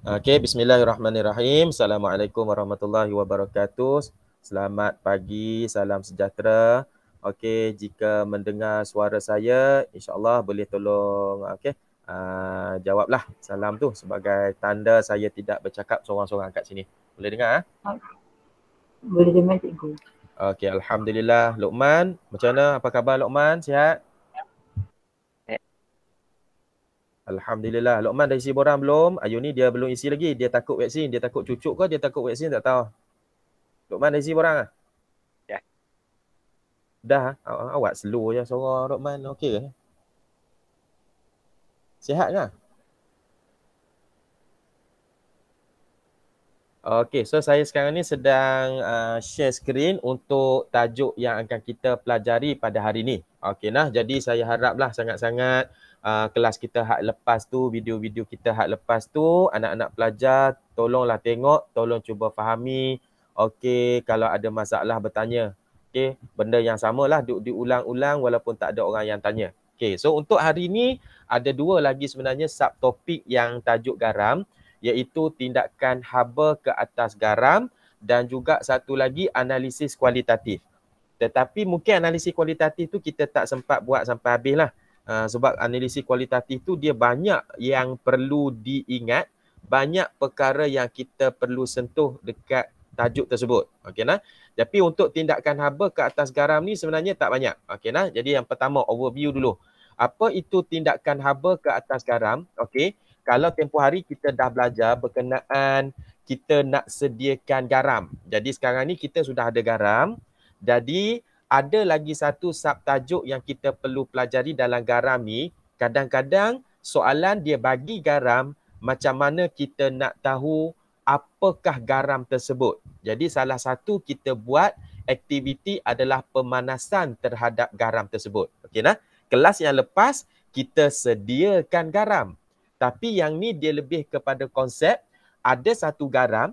Okey, bismillahirrahmanirrahim. Assalamualaikum warahmatullahi wabarakatuh. Selamat pagi, salam sejahtera. Okey, jika mendengar suara saya, insya-Allah boleh tolong jawablah salam tu sebagai tanda saya tidak bercakap seorang-seorang kat sini. Boleh dengar? Boleh dengar cikgu. Okey, alhamdulillah. Luqman, macam mana? Apa khabar Luqman? Sihat? Alhamdulillah. Luqman dah isi borang belum? Ayu ni dia belum isi lagi. Dia takut vaksin. Dia takut cucuk ke? Dia takut vaksin? Tak tahu. Luqman dah isi borang? Ya. Dah. Awak slow je suara Luqman. Okey ke? Sihat ke? Okey, so saya sekarang ni sedang share screen untuk tajuk yang akan kita pelajari pada hari ni. Okey nah, jadi saya haraplah sangat-sangat kelas kita hak lepas tu, video-video kita hak lepas tu, anak-anak pelajar tolonglah tengok, tolong cuba fahami. Okey, kalau ada masalah bertanya. Okey, benda yang samalah diulang-ulang walaupun tak ada orang yang tanya. Okey, so untuk hari ni ada dua lagi sebenarnya subtopik yang tajuk garam, iaitu tindakan haba ke atas garam dan juga satu lagi analisis kualitatif. Tetapi mungkin analisis kualitatif tu kita tak sempat buat sampai habis lah. Sebab analisis kualitatif tu dia banyak yang perlu diingat, banyak perkara yang kita perlu sentuh dekat tajuk tersebut. Okey nah. Tapi untuk tindakan haba ke atas garam ni sebenarnya tak banyak. Okey nah. Jadi yang pertama overview dulu. Apa itu tindakan haba ke atas garam? Okey. Kalau tempoh hari kita dah belajar berkenaan kita nak sediakan garam. Jadi sekarang ni kita sudah ada garam. Jadi ada lagi satu subtajuk yang kita perlu pelajari dalam garam ni. Kadang-kadang soalan dia bagi garam, macam mana kita nak tahu apakah garam tersebut. Jadi salah satu kita buat aktiviti adalah pemanasan terhadap garam tersebut. Okey nah. Kelas yang lepas kita sediakan garam. Tapi yang ni dia lebih kepada konsep ada satu garam,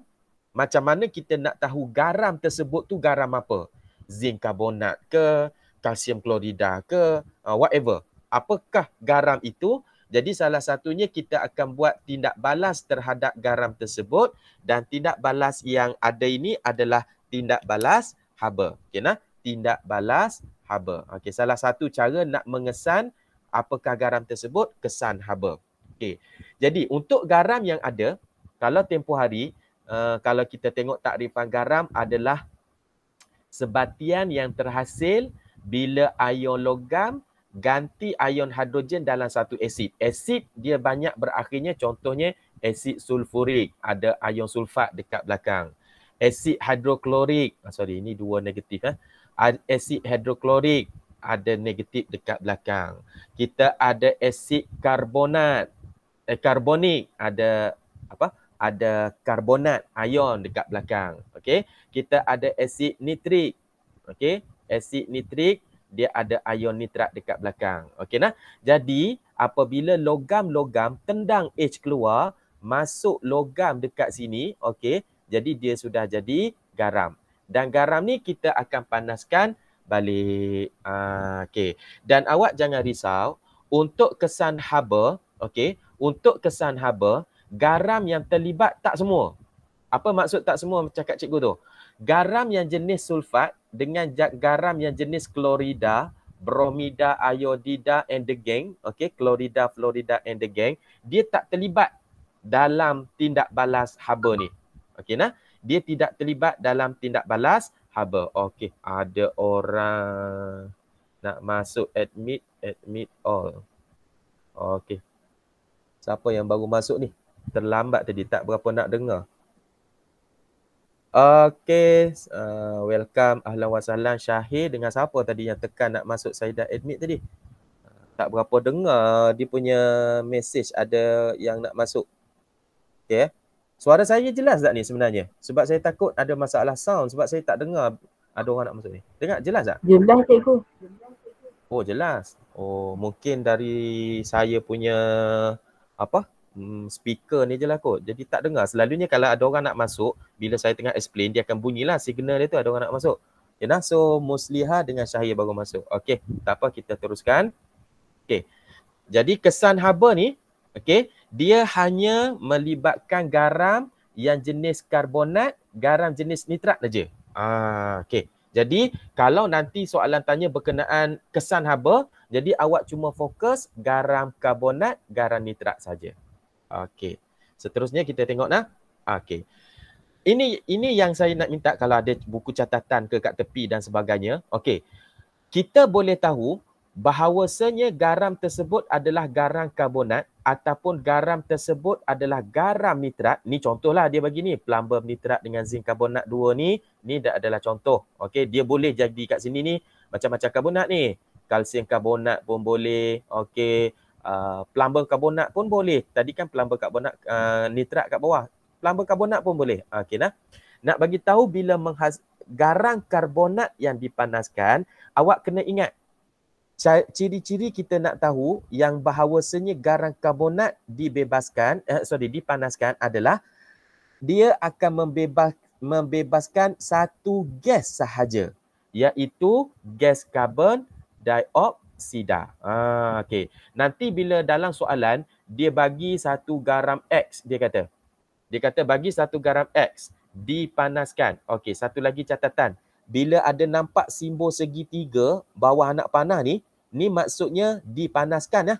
macam mana kita nak tahu garam tersebut tu garam apa? Zinc karbonat ke, kalsium klorida ke, whatever. Apakah garam itu? Jadi salah satunya kita akan buat tindak balas terhadap garam tersebut dan tindak balas yang ada ini adalah tindak balas haba. Okey nah, tindak balas haba. Okey, salah satu cara nak mengesan apakah garam tersebut, kesan haba. Okey. Jadi untuk garam yang ada, kalau tempoh hari, kalau kita tengok takrifan garam adalah sebatian yang terhasil bila ion logam ganti ion hidrogen dalam satu asid. Asid dia banyak berakhirnya, contohnya asid sulfurik, ada ion sulfat dekat belakang. Asid hidroklorik, ini dua negatif. Asid hidroklorik ada negatif dekat belakang. Kita ada asid karbonat, karbonik, ada apa? Ada karbonat ion dekat belakang. Okey, kita ada asid nitrik. Okey, asid nitrik dia ada ion nitrat dekat belakang. Okey nah. Jadi apabila logam-logam tendang H keluar, masuk logam dekat sini, okey, jadi dia sudah jadi garam. Dan garam ni kita akan panaskan balik. Okey. Dan awak jangan risau untuk kesan haba, okey, untuk kesan haba, garam yang terlibat tak semua. Apa maksud tak semua cakap cikgu tu? Garam yang jenis sulfat dengan garam yang jenis klorida, bromida, iodida and the gang, okey, klorida, fluorida and the gang, dia tak terlibat dalam tindak balas haba ni. Okey nah, dia tidak terlibat dalam tindak balas haba. Okey, ada orang nak masuk admit all. Okey. Siapa yang baru masuk ni? Terlambat tadi, tak berapa nak dengar. Okey, welcome, ahlan wa sahlan. Syahir dengan siapa tadi yang tekan nak masuk, saya dah admit tadi. Tak berapa dengar dia punya message ada yang nak masuk. Okey. Suara saya jelas tak ni sebenarnya? Sebab saya takut ada masalah sound sebab saya tak dengar ada orang nak masuk ni. Dengar jelas tak? Jelas cikgu. Oh, jelas. Oh, mungkin dari saya punya speaker ni je lah kot. Jadi tak dengar. Selalunya kalau ada orang nak masuk, bila saya tengah explain, dia akan bunyilah signal dia tu ada orang nak masuk. Okay, nah? So Musliha dengan Syahir baru masuk. Okey, tak apa, kita teruskan. Okey. Jadi kesan haba ni, okey, Dia hanya melibatkan garam yang jenis karbonat, garam jenis nitrat saja. Okey. Jadi kalau nanti soalan tanya berkenaan kesan haba, jadi awak cuma fokus garam karbonat, garam nitrat saja. Okey. Seterusnya kita tengok nah. Okey. Ini yang saya nak minta kalau ada buku catatan ke kat tepi dan sebagainya. Okey. Kita boleh tahu bahawasanya garam tersebut adalah garam karbonat ataupun garam tersebut adalah garam nitrat. Ni contohlah dia bagi ni, plumber nitrat dengan zinc karbonat 2 ni dah adalah contoh. Okey, dia boleh jadi kat sini ni macam-macam karbonat ni. Kalsium karbonat pun boleh. Okey, plumber karbonat pun boleh. Tadi kan plumber karbonat nitrat kat bawah. Plumber karbonat pun boleh. Okey nah. Nak bagi tahu bila garam karbonat yang dipanaskan, awak kena ingat ciri-ciri kita nak tahu yang bahawasanya garam karbonat dipanaskan adalah dia akan membebaskan satu gas sahaja, iaitu gas karbon dioksida. Okey. Nanti bila dalam soalan dia bagi satu garam X, dia kata bagi satu garam X dipanaskan. Okey, satu lagi catatan. Bila ada nampak simbol segitiga bawah anak panah ni maksudnya dipanaskan ya.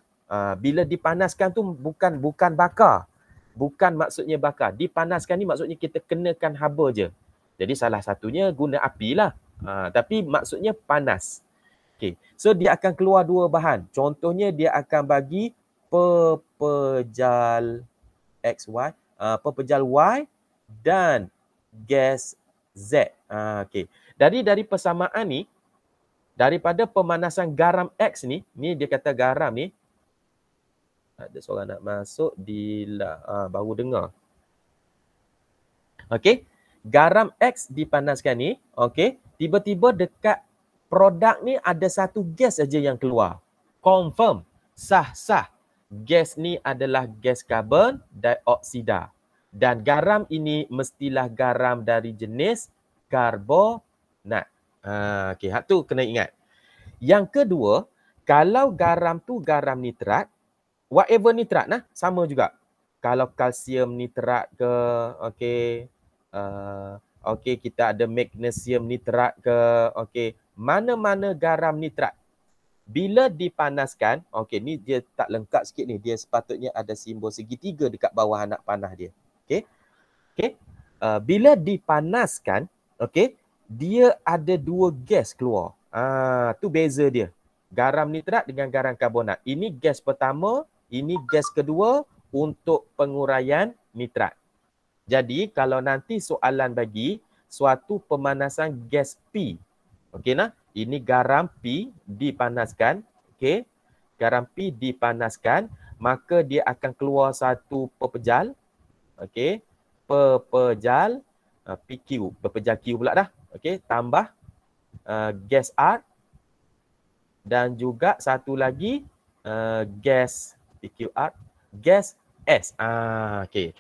Bila dipanaskan tu bukan bakar. Bukan maksudnya bakar. Dipanaskan ni maksudnya kita kenakan haba je. Jadi salah satunya guna api lah. Tapi maksudnya panas. Okay. So dia akan keluar dua bahan. Contohnya dia akan bagi pepejal XY, pepejal Y dan gas Z. Okay. Dari persamaan ni, daripada pemanasan garam X ni dia kata garam ni, ada seorang nak masuk baru dengar. Okey, garam X dipanaskan ni, okey, tiba-tiba dekat produk ni ada satu gas saja yang keluar. Confirm, sah. Gas ni adalah gas karbon dioksida. Dan garam ini mestilah garam dari jenis karbonat. Okey, hak tu kena ingat. Yang kedua, kalau garam tu garam nitrat, whatever nitrat nah, sama juga. Kalau kalsium nitrat ke, okey, kita ada magnesium nitrat ke, okey, mana-mana garam nitrat. Bila dipanaskan, okey, ni dia tak lengkap sikit ni, dia sepatutnya ada simbol segitiga dekat bawah anak panah dia. Okey. Bila dipanaskan, okey, dia ada dua gas keluar. Tu beza dia. Garam nitrat dengan garam karbonat. Ini gas pertama, ini gas kedua untuk penguraian nitrat. Jadi kalau nanti soalan bagi suatu pemanasan gas P. Okey nah, ini garam P dipanaskan, okey. Garam P dipanaskan, maka dia akan keluar satu pepejal. Okey. Pepejal PQ, pepejal Q pula dah. Okey, tambah gas R dan juga satu lagi gas PQR, gas S. Okey.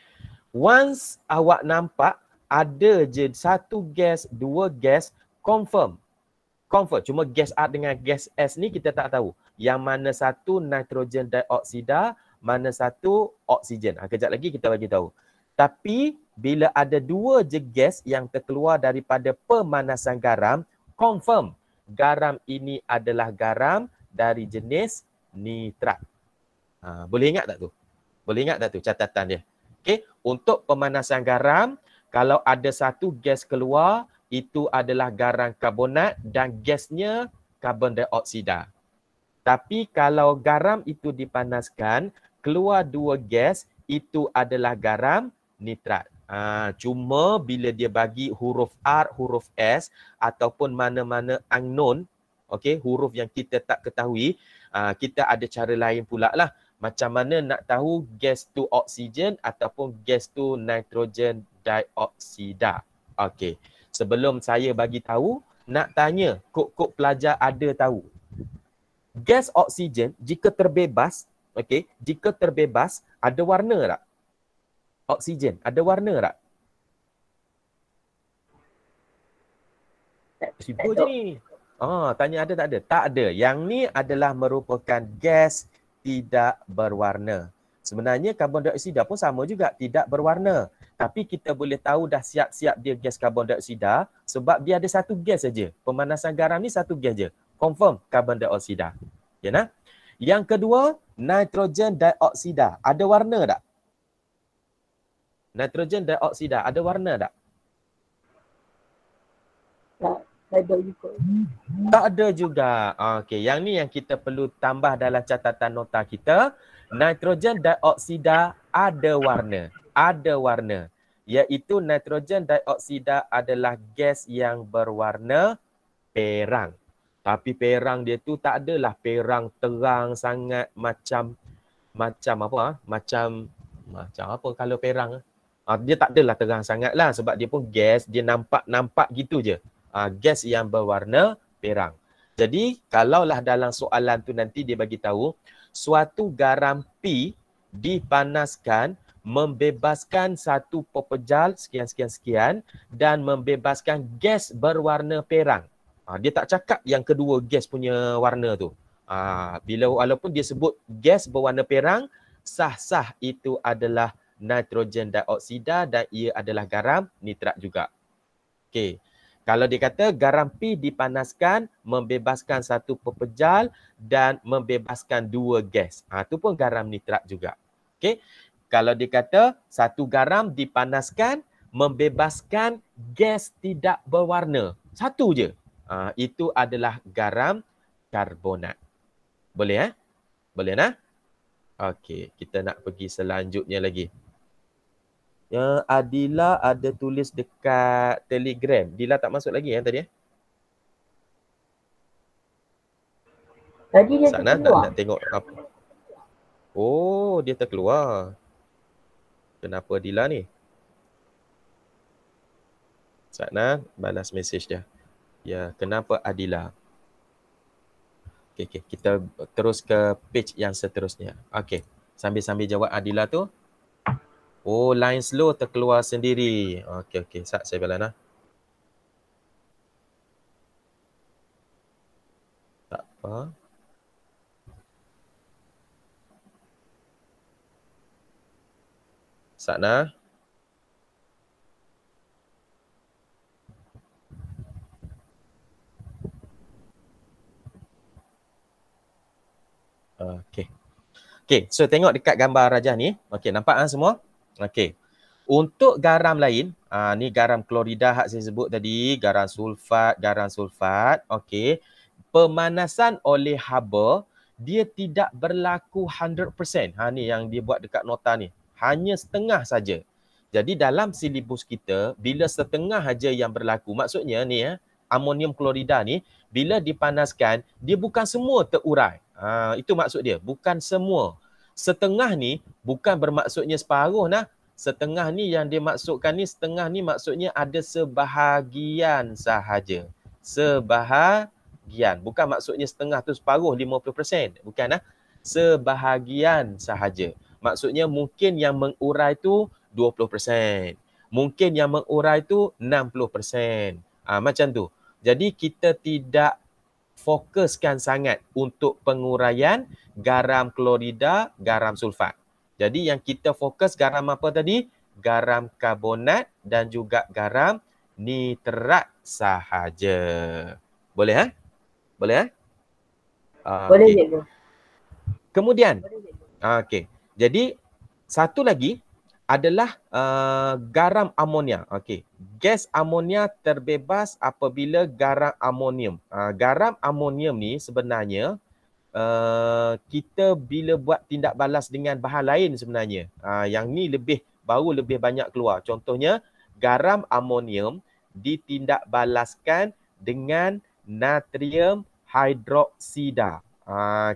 Once awak nampak ada je satu gas, dua gas, confirm. Cuma gas R dengan gas S ni kita tak tahu. Yang mana satu nitrogen dioksida, mana satu oksigen. Kejap lagi kita bagi tahu. Tapi bila ada dua je gas yang terkeluar daripada pemanasan garam, confirm garam ini adalah garam dari jenis nitrat. Boleh ingat tak tu? Boleh ingat tak tu catatan dia? Okey, untuk pemanasan garam, kalau ada satu gas keluar, itu adalah garam karbonat dan gasnya karbon dioksida. Tapi kalau garam itu dipanaskan, keluar dua gas, itu adalah garam nitrat. Cuma bila dia bagi huruf R, huruf S ataupun mana-mana unknown, okey, huruf yang kita tak ketahui, kita ada cara lain pula lah. Macam mana nak tahu gas tu oksigen ataupun gas tu nitrogen dioksida. Okey. Sebelum saya bagi tahu, nak tanya, kok pelajar ada tahu. Gas oksigen jika terbebas, okey, jika terbebas ada warna tak? Oksigen ada warna tak? Sibuk je ni. Tanya ada tak ada? Tak ada. Yang ni adalah merupakan gas tidak berwarna. Sebenarnya karbon dioksida pun sama juga, tidak berwarna. Tapi kita boleh tahu dah siap-siap dia gas karbon dioksida sebab dia ada satu gas saja. Pemanasan garam ni satu gas je. Confirm karbon dioksida. Ya nah? Yang kedua, nitrogen dioksida. Ada warna tak? Nitrogen dioksida ada warna tak? Tak ada juga. Tak ada juga. Okey, yang ni yang kita perlu tambah dalam catatan nota kita. Nitrogen dioksida ada warna. Ada warna. Iaitu nitrogen dioksida adalah gas yang berwarna perang. Tapi perang dia tu tak adalah perang terang sangat macam apa? Macam apa kalau perang? Dia tak adalah terang sangatlah sebab dia pun gas, dia nampak gitu je. Gas yang berwarna perang. Jadi kalaulah dalam soalan tu nanti dia bagi tahu suatu garam P dipanaskan membebaskan satu pepejal sekian dan membebaskan gas berwarna perang. Dia tak cakap yang kedua gas punya warna tu. Bila walaupun dia sebut gas berwarna perang, sah-sah itu adalah nitrogen dioksida dan ia adalah garam nitrat juga. Okey. Kalau dia kata garam P dipanaskan membebaskan satu pepejal dan membebaskan dua gas. Itu pun garam nitrat juga. Okey. Kalau dia kata satu garam dipanaskan membebaskan gas tidak berwarna. Satu je. Itu adalah garam karbonat. Boleh Boleh nah? Okey, kita nak pergi selanjutnya lagi. Yang Adila ada tulis dekat Telegram. Dila tak masuk lagi tadi Tadi dia Sana terkeluar. nak tengok apa. Oh, dia terkeluar. Kenapa Adila ni? Sana balas mesej dia. Ya, kenapa Adila? Okey, kita terus ke page yang seterusnya. Okey, sambil-sambil jawab Adila tu. Oh, line slow terkeluar sendiri. Okey. Saya balas Tak apa. Sana. Okey, so tengok dekat gambar Rajah ni. Okey, nampak semua? Okey. Untuk garam lain, ni garam klorida hak saya sebut tadi, garam sulfat. Okey. Pemanasan oleh haba dia tidak berlaku 100%. Ni yang dia buat dekat nota ni. Hanya setengah saja. Jadi dalam silibus kita, bila setengah saja yang berlaku, maksudnya ni amonium klorida ni bila dipanaskan, dia bukan semua terurai. Itu maksud dia, bukan semua. Setengah ni bukan bermaksudnya separuh nah. Setengah ni yang dia maksudkan ni, setengah ni maksudnya ada sebahagian sahaja. Sebahagian. Bukan maksudnya setengah tu separuh 50%. Bukan sebahagian sahaja. Maksudnya mungkin yang mengurai tu 20%. Mungkin yang mengurai tu 60%. Macam tu. Jadi kita tidak fokuskan sangat untuk penguraian garam klorida, garam sulfat. Jadi yang kita fokus garam apa tadi? Garam karbonat dan juga garam nitrat sahaja. Boleh Boleh Boleh cikgu. Kemudian, okey. Jadi satu lagi adalah garam amonia. Okey. Gas amonia terbebas apabila garam amonium. Garam amonium ni sebenarnya kita bila buat tindak balas dengan bahan lain sebenarnya. Yang ni baru lebih banyak keluar. Contohnya garam amonium ditindakbalaskan dengan natrium hidroksida.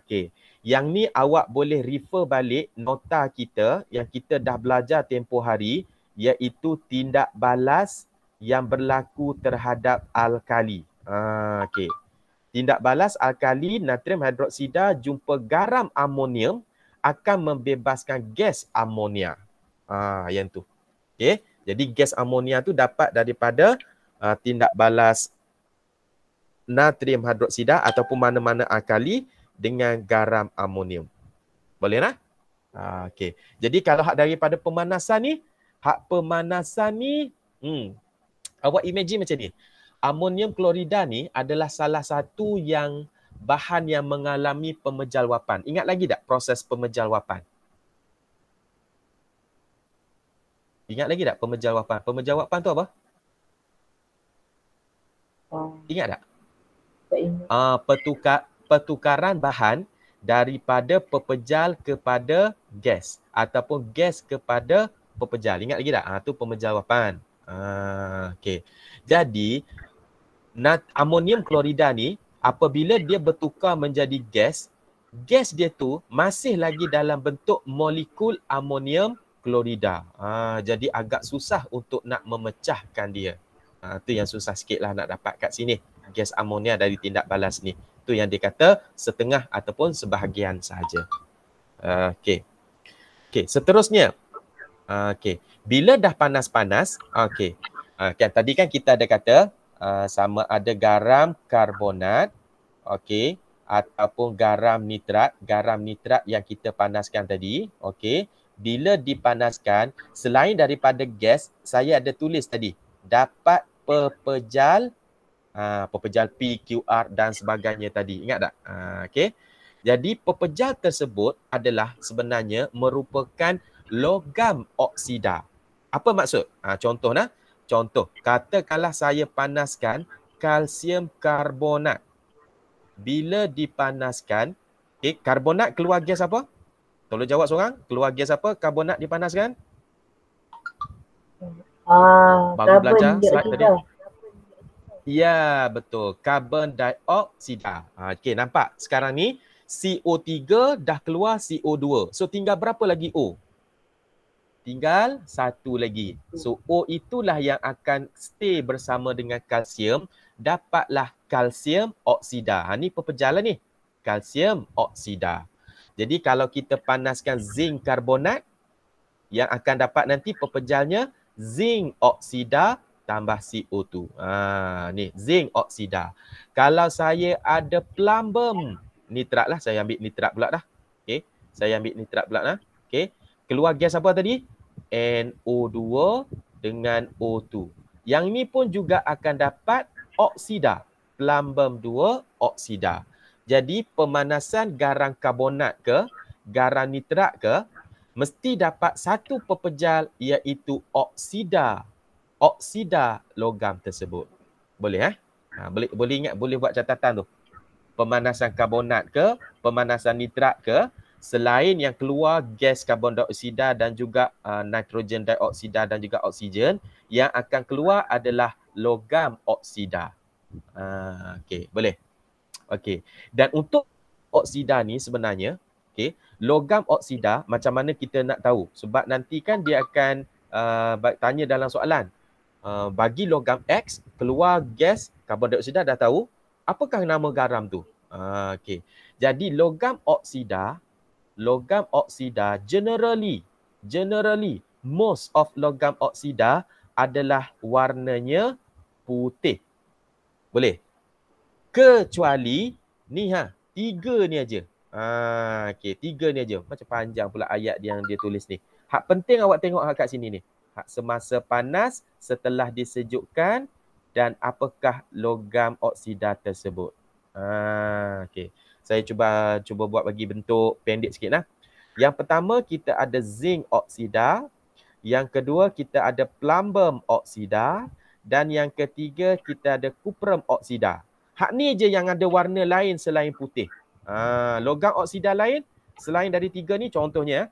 Okey. Yang ni awak boleh refer balik nota kita yang kita dah belajar tempoh hari, iaitu tindak balas yang berlaku terhadap alkali. Okey. Tindak balas alkali natrium hidroksida jumpa garam amonium akan membebaskan gas amonia. Yang tu. Okey. Jadi gas amonia tu dapat daripada tindak balas natrium hidroksida ataupun mana-mana alkali dengan garam amonium. Boleh Okey. Jadi kalau hak daripada pemanasan ni, awak imagine macam ni. Amonium klorida ni adalah salah satu yang bahan yang mengalami pemejalwapan. Ingat lagi tak proses pemejalwapan? Ingat lagi tak pemejalwapan? Pemejalwapan tu apa? Ingat tak? Tak ingat. Pertukaran bahan daripada pepejal kepada gas ataupun gas kepada pepejal. Ingat lagi tak? Tu pemejalwapan. Okey. Jadi amonium klorida ni apabila dia bertukar menjadi gas, gas dia tu masih lagi dalam bentuk molekul amonium klorida. Jadi agak susah untuk nak memecahkan dia. Tu yang susah sikit lah nak dapat kat sini. Gas amonia dari tindak balas ni. Tu yang dia kata setengah ataupun sebahagian sahaja. Okey. Okey, seterusnya. Okey. Bila dah panas-panas, okey. Tadi kan kita ada kata sama ada garam karbonat, okey, ataupun garam nitrat yang kita panaskan tadi, okey. Bila dipanaskan, selain daripada gas, saya ada tulis tadi, dapat pepejal PQR dan sebagainya tadi. Ingat tak? Okey. Jadi pepejal tersebut adalah sebenarnya merupakan logam oksida. Apa maksud? Contoh, katakanlah saya panaskan kalsium karbonat. Bila dipanaskan, karbonat keluar gas apa? Tolong jawab seorang. Keluar gas apa? Karbonat dipanaskan? Baru belajar slide tadi. Ya, betul. Karbon dioksida. Okey, nampak? Sekarang ni CO3 dah keluar CO2. So tinggal berapa lagi O? Tinggal satu lagi. So O itulah yang akan stay bersama dengan kalsium. Dapatlah kalsium oksida. Ni pepejalan ni. Kalsium oksida. Jadi kalau kita panaskan zinc karbonat, yang akan dapat nanti pepejalnya zinc oksida tambah CO2. Ni zinc oksida. Kalau saya ada plumbum nitrat lah, saya ambil nitrat pula dah. Okey, saya ambil nitrat pula dah. Okey, keluar gas apa tadi? NO2 dengan O2. Yang ni pun juga akan dapat oksida. Plumbum 2 oksida. Jadi pemanasan garam karbonat ke, garam nitrat ke, mesti dapat satu pepejal iaitu oksida logam tersebut. Boleh boleh ingat, boleh buat catatan tu. Pemanasan karbonat ke, pemanasan nitrat ke, selain yang keluar gas karbon dioksida dan juga nitrogen dioksida dan juga oksigen, yang akan keluar adalah logam oksida. Okey, boleh. Okey. Dan untuk oksida ni sebenarnya, okey, logam oksida macam mana kita nak tahu? Sebab nanti kan dia akan tanya dalam soalan. Bagi logam X keluar gas karbon dioksida, dah tahu apakah nama garam tu. Okey. Jadi logam oksida generally most of logam oksida adalah warnanya putih. Boleh? Kecuali ni tiga ni aja. Okey, tiga ni aja. Macam panjang pula ayat yang dia tulis ni. Hak penting awak tengok kat sini ni. Hak semasa panas, setelah disejukkan, dan apakah logam oksida tersebut. Okey. Saya cuba buat bagi bentuk pendek sikit lah. Yang pertama kita ada zinc oksida, yang kedua kita ada plumbum oksida, dan yang ketiga kita ada cuprum oksida. Hak ni je yang ada warna lain selain putih. Logam oksida lain selain dari tiga ni, contohnya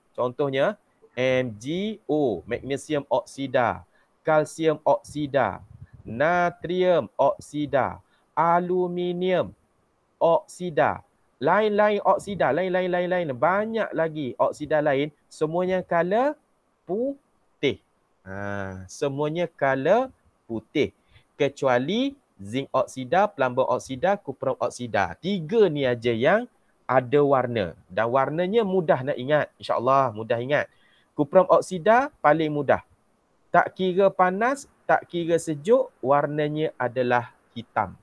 MgO, magnesium oksida, kalsium oksida, natrium oksida, aluminium oksida, lain-lain oksida, lain, banyak lagi oksida lain, semuanya color putih. Semuanya color putih. Kecuali zinc oksida, plumbum oksida, cuprum oksida. Tiga ni aja yang ada warna. Dan warnanya mudah nak ingat. InsyaAllah mudah ingat. Cuprum oksida paling mudah. Tak kira panas, tak kira sejuk, warnanya adalah hitam.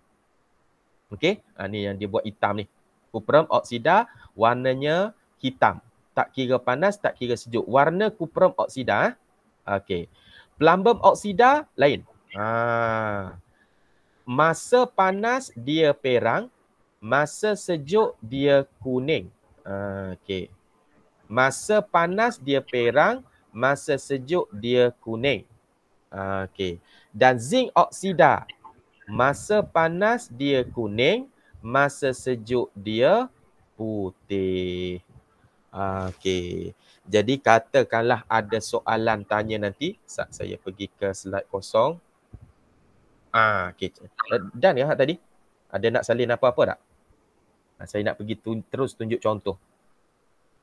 Okey, ni yang dia buat hitam ni. Cuprum oksida warnanya hitam. Tak kira panas, tak kira sejuk. Warna kuprum oksida. Okey. Plumbum oksida lain. Masa panas dia perang, masa sejuk dia kuning. Okey. Masa panas dia perang, masa sejuk dia kuning. Okey. Dan zinc oksida, masa panas dia kuning, masa sejuk dia putih. Okey. Jadi katakanlah ada soalan tanya nanti. Saya pergi ke slide kosong. Okey. Dan ya tadi? Ada nak salin apa-apa tak? Saya nak pergi terus tunjuk contoh.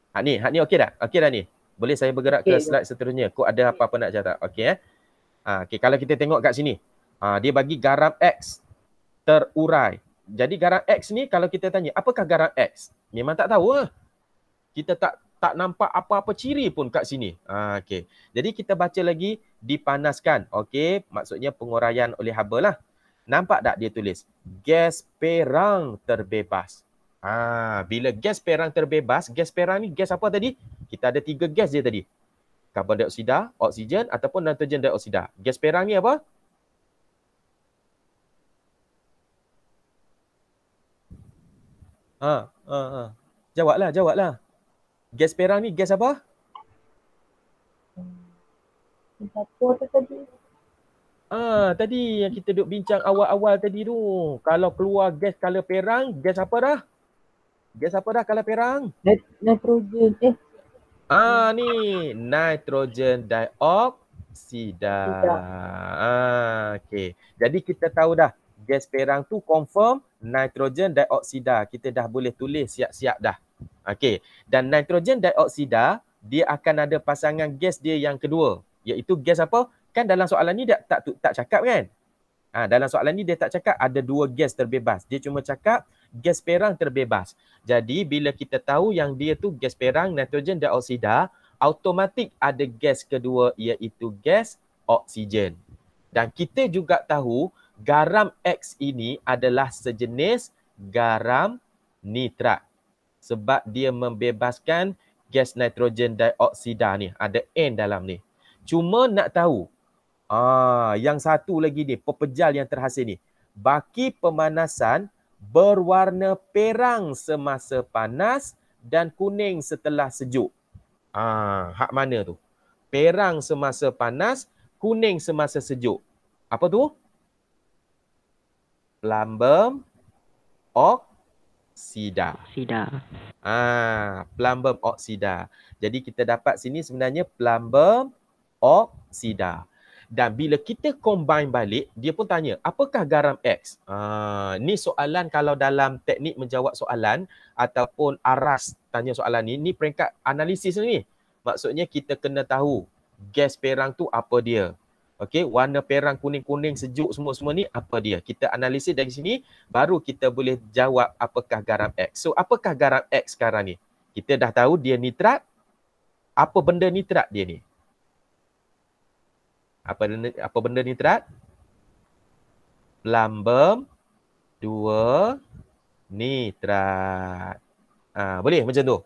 Hak ni okey dah? Okey dah ni? Boleh saya bergerak ke slide seterusnya? Kau ada apa-apa nak catat? Okey okey, kalau kita tengok kat sini. Dia bagi garam X terurai. Jadi garam X ni kalau kita tanya, apakah garam X? Memang tak tahu lah. Kita tak nampak apa-apa ciri pun kat sini. Okey. Jadi kita baca lagi dipanaskan. Okey, maksudnya penguraian oleh haba lah. Nampak tak dia tulis? Gas perang terbebas. Bila gas perang terbebas, gas perang ni gas apa tadi? Kita ada 3 gas je tadi. Karbon dioksida, oksigen ataupun nitrogen dioksida. Gas perang ni apa? Jawablah. Gas perang ni gas apa? Tadi yang kita duk bincang awal-awal tadi tu. Kalau keluar gas color perang, gas apa dah? Gas apa dah color perang? Nitrogen. Ni nitrogen dioksida. Okey. Jadi kita tahu dah gas perang tu confirm nitrogen dioksida. Kita dah boleh tulis siap-siap dah. Okey. Dan nitrogen dioksida dia akan ada pasangan gas dia yang kedua, iaitu gas apa? Kan dalam soalan ni dia tak cakap kan? Dalam soalan ni dia tak cakap ada 2 gas terbebas. Dia cuma cakap gas perang terbebas. Jadi bila kita tahu yang dia tu gas perang nitrogen dioksida, automatik ada gas kedua iaitu gas oksigen. Dan kita juga tahu garam X ini adalah sejenis garam nitrat. Sebab dia membebaskan gas nitrogen dioksida ni. Ada N dalam ni. Cuma nak tahu. Yang satu lagi ni. Pepejal yang terhasil ni. Baki pemanasan berwarna perang semasa panas dan kuning setelah sejuk. Hak mana tu? Perang semasa panas, kuning semasa sejuk. Apa tu? Plumbum oksida. Plumbum oksida. Jadi kita dapat sini sebenarnya plumbum oksida. Dan bila kita combine balik, dia pun tanya, apakah garam X? Ni soalan kalau dalam teknik menjawab soalan ataupun aras tanya soalan ni peringkat analisis ni. Maksudnya kita kena tahu gas perang tu apa dia. Okey, warna perang kuning-kuning sejuk semua-semua ni apa dia. Kita analisis dari sini, baru kita boleh jawab apakah garam X. So, apakah garam X sekarang ni? Kita dah tahu dia nitrat. Apa benda nitrat dia ni? Apa benda nitrat? Plumbum 2 nitrat. Boleh macam tu.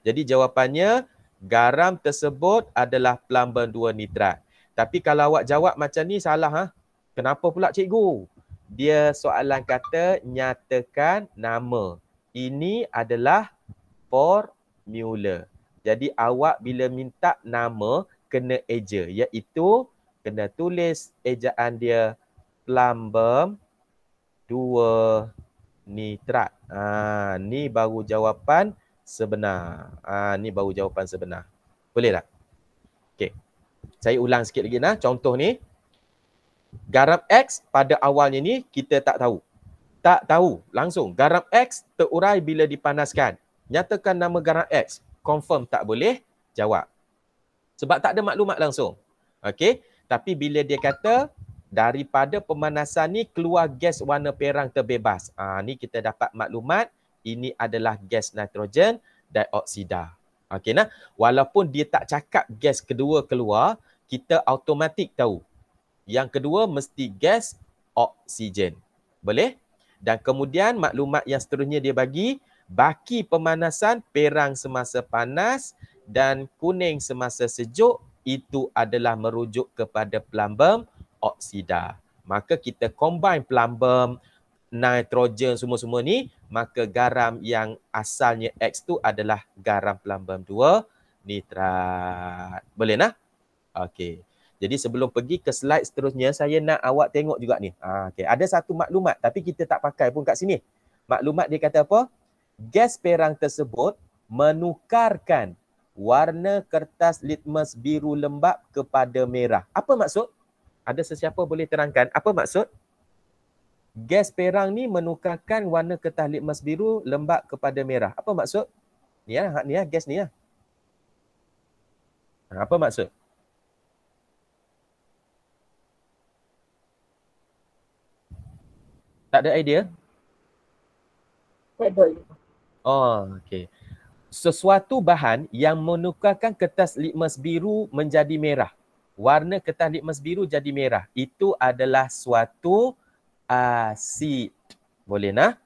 Jadi jawapannya garam tersebut adalah plumbum 2 nitrat. Tapi kalau awak jawab macam ni salah. Kenapa pula cikgu? Dia soalan kata nyatakan nama. Ini adalah formula. Jadi awak bila minta nama kena eja, iaitu kena tulis ejaan dia plumbum 2 nitrat. Ni baru jawapan sebenar. Ni baru jawapan sebenar. Boleh tak? Okey. Saya ulang sikit lagi contoh ni. Garam X pada awalnya ni kita tak tahu. Tak tahu langsung. Garam X terurai bila dipanaskan. Nyatakan nama garam X. Confirm tak boleh jawab. Sebab tak ada maklumat langsung. Okey. Tapi bila dia kata daripada pemanasan ni keluar gas warna perang terbebas. Ni kita dapat maklumat ini adalah gas nitrogen dioksida. Okey nah. Walaupun dia tak cakap gas kedua keluar, kita automatik tahu. Yang kedua mesti gas oksigen. Boleh? Dan kemudian maklumat yang seterusnya dia bagi Baki pemanasan, perang semasa panas dan kuning semasa sejuk, itu adalah merujuk kepada plumbum oksida. Maka kita combine plumbum, nitrogen semua-semua ni, maka garam yang asalnya X tu adalah garam plumbum 2 nitrat. Boleh nah? Okey. Jadi sebelum pergi ke slide seterusnya, saya nak awak tengok juga ni. Okay. Ada satu maklumat tapi kita tak pakai pun kat sini. Maklumat dia kata apa? Gas perang tersebut menukarkan warna kertas litmus biru lembap kepada merah. Apa maksud? Ada sesiapa boleh terangkan apa maksud? Gas perang ni menukarkan warna kertas litmus biru lembap kepada merah. Apa maksud? Ni ya, gas ni ya. Apa maksud? Tak ada idea? Tak ada. Oh, okey. Sesuatu bahan yang menukarkan kertas litmus biru menjadi merah. Warna kertas litmus biru jadi merah. Itu adalah suatu asid. Boleh nah?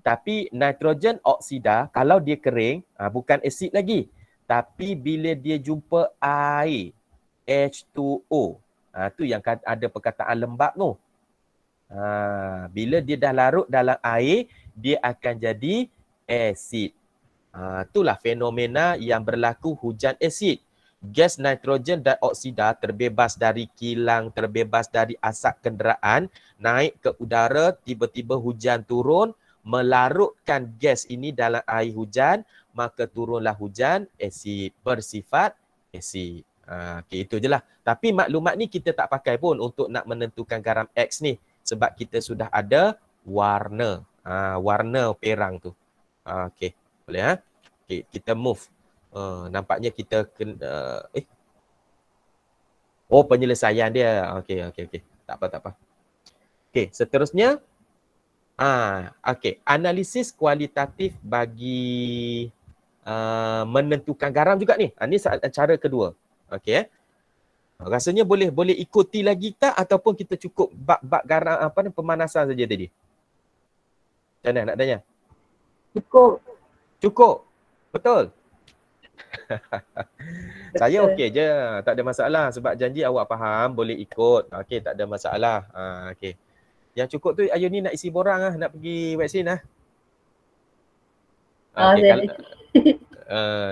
Tapi nitrogen oksida, kalau dia kering, bukan asid lagi. Tapi bila dia jumpa air, H2O, tu yang ada perkataan lembab tu. Bila dia dah larut dalam air, dia akan jadi asid. Itulah fenomena yang berlaku hujan asid. Gas nitrogen dioksida terbebas dari kilang, terbebas dari asap kenderaan, naik ke udara, tiba-tiba hujan turun, melarutkan gas ini dalam air hujan, maka turunlah hujan asid, bersifat asid. Okay, itu je lah. Tapi maklumat ni kita tak pakai pun untuk nak menentukan garam X ni. Sebab kita sudah ada warna. Warna perang tu. Okey. Boleh Okey, kita move. Nampaknya kita kena Oh, penyelesaian dia. Okey. Tak apa. Okey, seterusnya okey, analisis kualitatif bagi menentukan garam juga ni. Ini cara kedua. Okey. Rasanya boleh ikuti lagi tak ataupun kita cukup bab garam pemanasan saja tadi? Macam mana nak tanya? Cukup. Betul. Saya okey je, tak ada masalah sebab janji awak faham, boleh ikut. Okey, tak ada masalah. Okey. Yang cukup tu Ayu ni nak isi borang nak pergi vaksin Okey,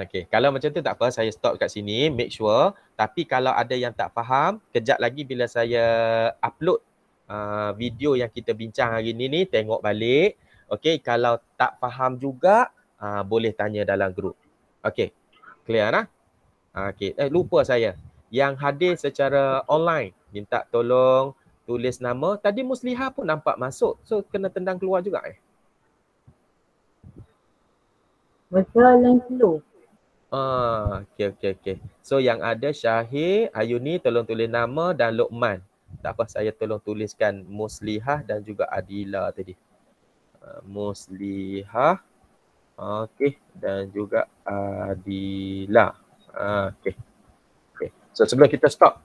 okay. Kalau macam tu tak apa, saya stop kat sini, make sure. Tapi kalau ada yang tak faham, kejap lagi bila saya upload video yang kita bincang hari ni, tengok balik. Okay, kalau tak faham juga, boleh tanya dalam grup. Okay, clear lah? Okay, lupa saya. Yang hadir secara online, minta tolong tulis nama. Tadi Muslihah pun nampak masuk, so kena tendang keluar juga Macam lain slow. Okay. So yang ada Syahir, Ayuni tolong tulis nama dan Luqman. Tak apa, saya tolong tuliskan Muslihah dan juga Adila tadi. Muslihah. Okey, dan juga Adila. Okey. So sebelum kita stop.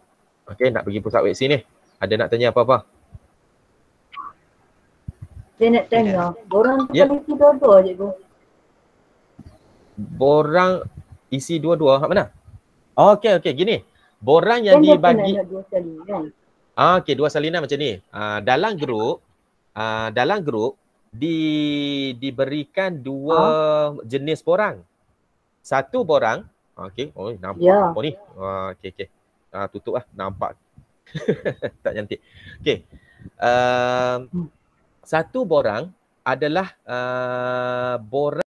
Okey, nak pergi pusat vaksin ni. Ada nak tanya apa-apa? Saya nak tanya, borang tu kan itu dua-dua je tu. Borang isi dua-dua hak mana? Okey, gini. Borang yang dibagi dua salinan. Okey, dua salinan macam ni. Dalam grup diberikan dua jenis borang. Satu borang, okey. Oh, nampak apa ni? Okey. Tutup nampak. Tak cantik. Okey. Satu borang adalah borang